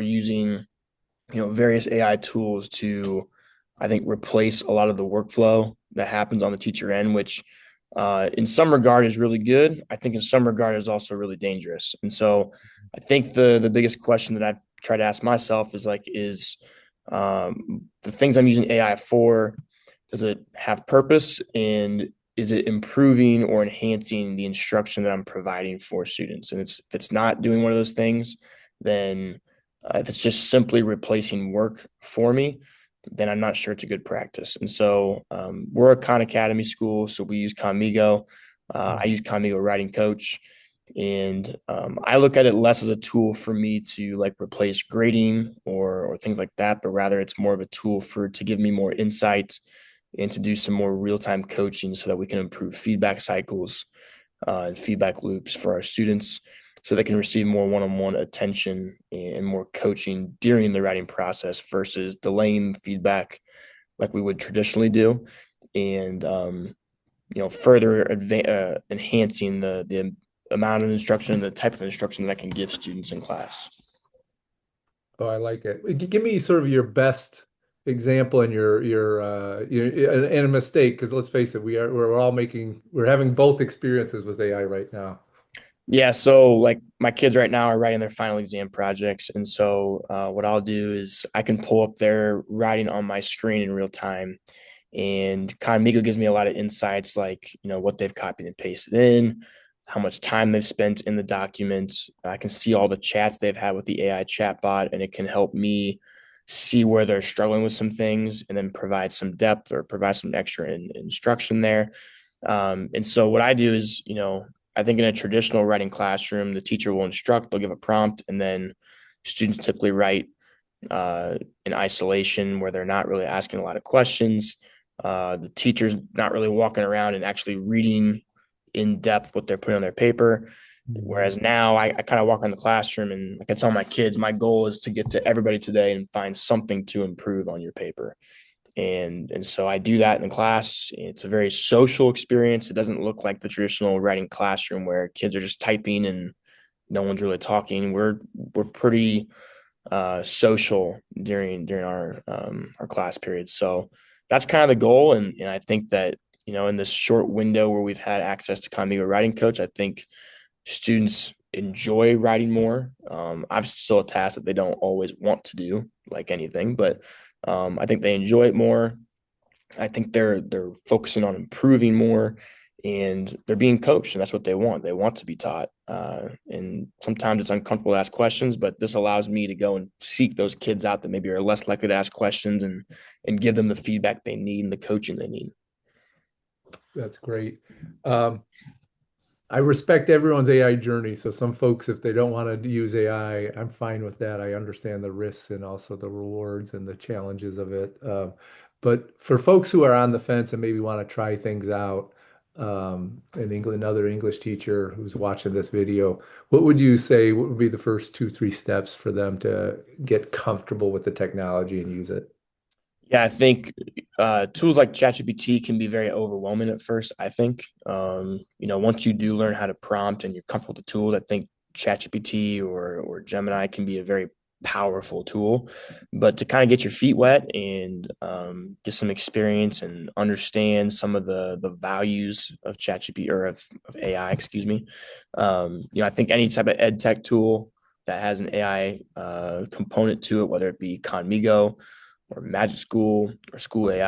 using, various AI tools to, I think, replace a lot of the workflow that happens on the teacher end, which in some regard is really good. I think in some regard is also really dangerous. And so I think the biggest question that I try to ask myself is the things I'm using AI for, does it have purpose, and is it improving or enhancing the instruction that I'm providing for students? And if it's not doing one of those things, then if it's just simply replacing work for me, then I'm not sure it's a good practice. And so we're a Khan Academy school, so we use Khanmigo. I use Khanmigo Writing Coach, and I look at it less as a tool for me to like replace grading or things like that, but rather it's more of a tool to give me more insight and to do some more real-time coaching so that we can improve feedback cycles and feedback loops for our students so they can receive more one-on-one attention and more coaching during the writing process versus delaying feedback like we would traditionally do, and further enhancing the amount of instruction and the type of instruction that I can give students in class. Oh, I like it. Give me sort of your best example and and a mistake, because let's face it, we're having both experiences with AI right now. Yeah, so like my kids right now are writing their final exam projects, and so what I'll do is I can pull up their writing on my screen in real time, and Khanmigo gives me a lot of insights, like what they've copied and pasted in, how much time they've spent in the documents. I can see all the chats they've had with the AI chatbot, and it can help me see where they're struggling with some things, and then provide some depth or provide some extra instruction there. And so what I do is, I think in a traditional writing classroom, the teacher will instruct, they'll give a prompt, and then students typically write in isolation where they're not really asking a lot of questions. The teacher's not really walking around and actually reading in depth what they're putting on their paper. Mhm. Whereas now I kind of walk around the classroom and like I tell my kids, my goal is to get to everybody today and find something to improve on your paper. And so I do that in class. It's a very social experience. It doesn't look like the traditional writing classroom where kids are just typing and no one's really talking. We're pretty social during our class periods. So that's kind of the goal. And I think that in this short window where we've had access to Kamigo Writing Coach, I think students enjoy writing more. Obviously, still a task that they don't always want to do, like anything, but I think they enjoy it more. I think they're focusing on improving more, and they're being coached, and that's what they want. They want to be taught, and sometimes it's uncomfortable to ask questions, but this allows me to go and seek those kids out that maybe are less likely to ask questions and give them the feedback they need and the coaching they need. That's great. Um, I respect everyone's AI journey. So some folks, if they don't want to use AI, I'm fine with that. I understand the risks and also the rewards and the challenges of it. But for folks who are on the fence and maybe want to try things out, another English teacher who's watching this video, what would you say, what would be the first two, three steps for them to get comfortable with the technology and use it? Yeah, I think tools like ChatGPT can be very overwhelming at first. I think, once you do learn how to prompt and you're comfortable with the tool, I think ChatGPT or Gemini can be a very powerful tool. But to kind of get your feet wet and get some experience and understand some of the values of ChatGPT or of AI, excuse me, I think any type of ed tech tool that has an AI component to it, whether it be Conmigo or Magic School or School AI